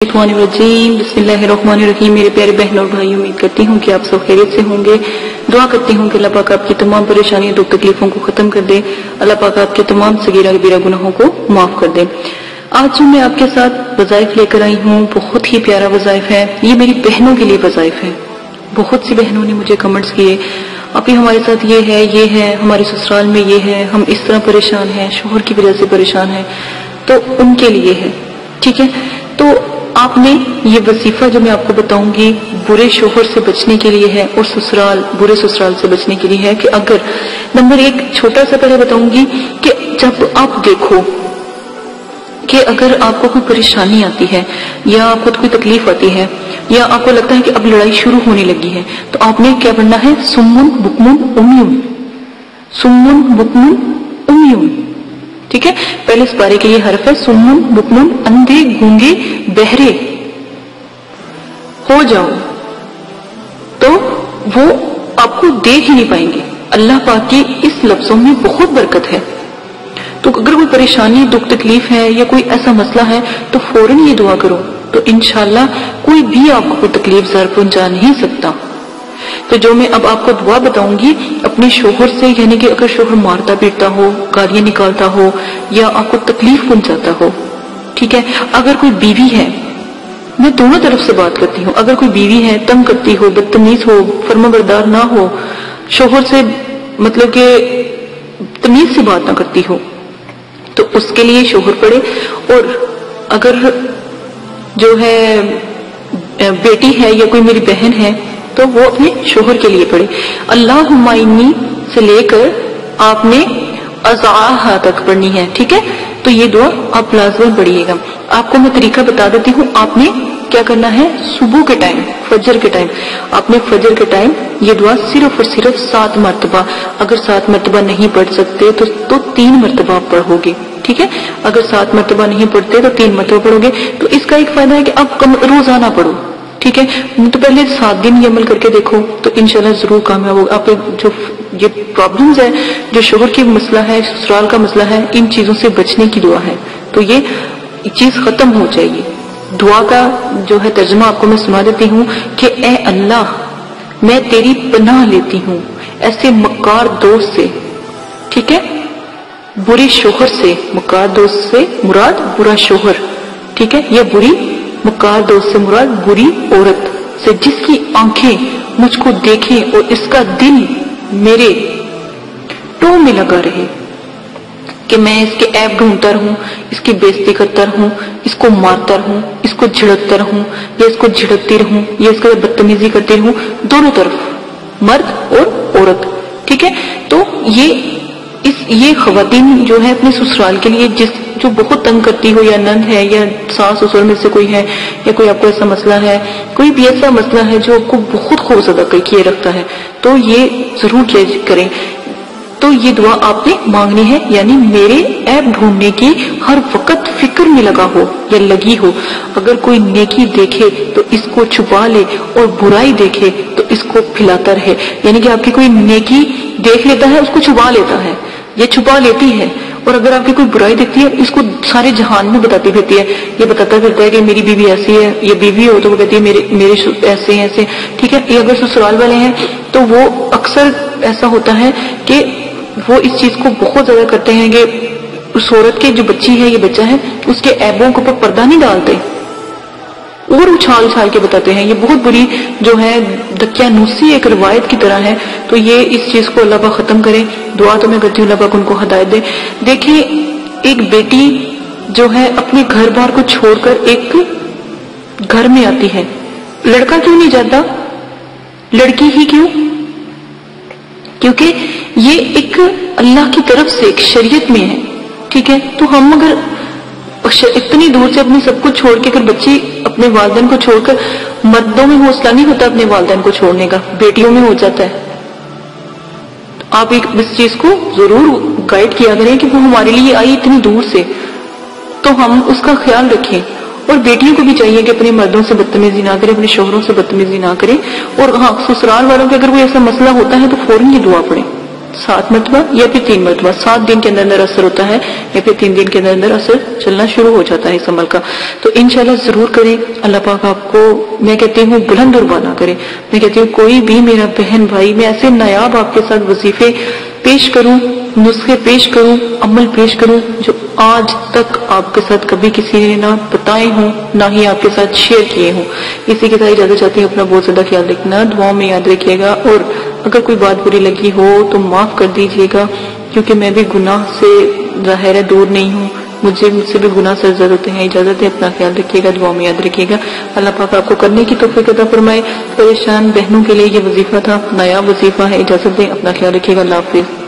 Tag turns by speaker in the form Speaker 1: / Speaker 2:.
Speaker 1: बिस्मिल्लाहिर्रहमानिर्रहीम। मेरे प्यारे बहनों और भाई, उम्मीद करती हूँ कि आप सब खैरियत से होंगे। दुआ करती हूँ कि अल्लाह पाक आपकी तमाम परेशानियों दुख तकलीफों को खत्म कर दे। अल्लाह पाक आपके तमाम सगीरा कबीरा गुनाहों को माफ कर दे। आज जो मैं आपके साथ वज़ाइफ लेकर आई हूँ, बहुत ही प्यारा वज़ाइफ है। ये मेरी बहनों के लिए वज़ाइफ है। बहुत सी बहनों ने मुझे कमेंट्स किए, अभी हमारे साथ ये है, हमारे ससुराल में ये है, हम इस तरह परेशान हैं, शोहर की वजह से परेशान हैं। तो उनके लिए है, ठीक है। तो आपने ये वजीफा जो मैं आपको बताऊंगी बुरे शोहर से बचने के लिए है और बुरे ससुराल से बचने के लिए है। कि अगर नंबर एक छोटा सा पहले बताऊंगी कि जब आप देखो कि अगर आपको कोई परेशानी आती है या आपको कोई तकलीफ आती है या आपको लगता है कि अब लड़ाई शुरू होने लगी है, तो आपने क्या पढ़ना है? सुम्मुन बुकमुन उम्युन, सुम्मुन बुकमुन उम्युन, ठीक है। पहले इस पारे के ये हरफ है सुम्मुन बुकमुन, अंधे गूंगे बहरे हो जाओ, तो वो आपको देख ही नहीं पाएंगे। अल्लाह पाक की इस लफ्जों में बहुत बरकत है। तो अगर कोई परेशानी दुख तकलीफ है या कोई ऐसा मसला है तो फौरन ये दुआ करो, तो इंशाल्लाह कोई भी आपको कोई तकलीफ ज़र पहुंचा नहीं सकता। तो जो मैं अब आपको दुआ बताऊंगी अपने शोहर से, यानी कि अगर शोहर मारता पीटता हो, गालियां निकालता हो या आपको तकलीफ पहुंचाता हो, ठीक है। अगर कोई बीवी है, मैं दोनों तरफ से बात करती हूँ, अगर कोई बीवी है तंग करती हो, बदतमीज हो, फर्माबरदार ना हो, शोहर से मतलब कि तमीज से बात ना करती हो, तो उसके लिए शोहर पड़े। और अगर जो है बेटी है या कोई मेरी बहन है तो वो अपने शोहर के लिए पढ़े। अल्लाहुम्मा इन्नी से लेकर आपने अज़ाहा तक पढ़नी है, ठीक है। तो ये दुआ आप लाज़िम पढ़िएगा। आपको मैं तरीका बता देती हूँ। आपने क्या करना है? सुबह के टाइम, फजर के टाइम, आपने फजर के टाइम ये दुआ सिर्फ और सिर्फ 7 मरतबा, अगर 7 मरतबा नहीं पढ़ सकते तो 3 मरतबा आप पढ़ोगे, ठीक है। अगर 7 मरतबा नहीं पढ़ते तो 3 मरतबा पढ़ोगे। तो इसका एक फायदा है कि आप रोजाना पढ़ो, ठीक है। तो पहले 7 दिन ये अमल करके देखो तो इंशाल्लाह जरूर कामयाब होगा। आप जो ये प्रॉब्लम्स है, जो शोहर की मसला है, ससुराल का मसला है, इन चीजों से बचने की दुआ है, तो ये चीज खत्म हो जाएगी। दुआ का जो है तर्जुमा आपको मैं सुना देती हूँ कि ए अल्लाह, मैं तेरी पनाह लेती हूँ ऐसे मक्कार दोस्त से, ठीक है, बुरे शोहर से। मक्कार दोस्त से मुराद बुरा शोहर, ठीक है। यह बुरी मक्कार दोस्त से मुराद बुरी औरत से जिसकी आंखें मुझको देखें और इसका दिल मेरे टो में लगा रहे, कि मैं इसके ऐब ढूंढता रहूं, इसकी बेइज्जती करता रहूं, इसको मारता रहूं, इसको झिड़कता रहूं या इसको झिड़कती रहूं या इसका बदतमीजी करती रहूं, दोनों तरफ, मर्द और औरत, ठीक है। तो ये खवातीन जो है अपने ससुराल के लिए जो बहुत तंग करती हो, या नंद है या सास ससुर में से कोई है या कोई आपको ऐसा मसला है, कोई भी ऐसा मसला है जो आपको बहुत खौफजदा किए रखता है, तो ये जरूर करें। तो ये दुआ आपने मांगनी है, यानी मेरे ऐब ढूंढने की हर वक्त फिक्र में लगा हो या लगी हो। अगर कोई नेकी देखे तो इसको छुपा ले और बुराई देखे तो इसको फैलाता रहे। यानी कि आपकी कोई नेकी देख लेता है, उसको छुपा लेता है, ये छुपा लेती है। और अगर आपकी कोई बुराई दिखती है, इसको सारे जहान में बताती फिरती है। ये बताता फिरता है कि मेरी बीवी ऐसी है, ये बीवी हो तो वो कहती है मेरे ऐसे हैं ऐसे, ठीक है। ये अगर ससुराल वाले हैं तो वो अक्सर ऐसा होता है कि वो इस चीज को बहुत ज्यादा करते हैं कि उस औरत की जो बच्ची है, ये बच्चा है, उसके ऐबों के ऊपर पर्दा नहीं डालते और उछाल के बताते हैं। ये बहुत बुरी जो है दकियानूसी एक रिवायत की तरह है। तो ये इस चीज को अल्लाह पाक खत्म करे। दुआ तो मैं करती हूँ अल्लाह पाक उनको हिदायत दे। देखिए, एक बेटी जो है अपने घर बार को छोड़कर एक घर में आती है, लड़का क्यों नहीं जाता? लड़की ही क्यों? क्योंकि ये एक अल्लाह की तरफ से एक शरीयत में है, ठीक है। तो हम अगर इतनी दूर से अपनी सब कुछ छोड़ के, अगर बच्ची अपने वालिदैन को छोड़कर, मर्दों में हौसला नहीं होता अपने वालिदैन को छोड़ने का, बेटियों में हो जाता है। आप इस चीज को जरूर गाइड किया करें कि वो हमारे लिए आई इतनी दूर से, तो हम उसका ख्याल रखें। और बेटियों को भी चाहिए कि अपने मर्दों से बदतमीजी ना करें, अपने शोहरों से बदतमीजी ना करें। और हाँ, ससुराल वालों के अगर कोई ऐसा मसला होता है तो फौरन ये दुआ पढ़ें, 7 مرتبہ یا پھر 3 مرتبہ. 7 دن کے اندر اندر اثر ہوتا ہے یا پھر 3 دن کے اندر اندر اثر چلنا شروع ہو جاتا ہے اس عمل کا. تو انشاءاللہ ضرور کریں. اللہ پاک آپ کو میں کہتی ہوں بلند اور بالا کرے. میں کہتی ہوں کوئی بھی میرا بہن بھائی میں ایسے نایاب آپ کے ساتھ وظیفے پیش کروں، نسخے پیش کروں، عمل پیش کروں جو آج تک آپ کے ساتھ کبھی کسی نے نہ بتائے ہوں نہ ہی آپ کے ساتھ شیئر کیے ہوں. اسی کے ساتھ اجازت چاہتی ہوں. اپنا بہت زیادہ خیال رکھنا، دعاؤں میں یاد رکھیے گا، اور اگر کوئی بات بری لگی ہو تو معاف کر دیجیے گا، کیونکہ میں بھی گناہ سے ظاہر ہے دور نہیں ہوں، مجھ سے بھی گناہ سرزد ہوتے ہیں. اجازت ہے. اپنا خیال رکھیے گا، دعاؤں میں یاد رکھیے گا. اللہ پاک آپ کو کرنے کی توفیق عطا فرمائے. پریشان بہنوں کے لیے یہ وظیفہ تھا، نیا وظیفہ ہے. اجازت دیں. اپنا خیال رکھیے گا. اللہ حافظ.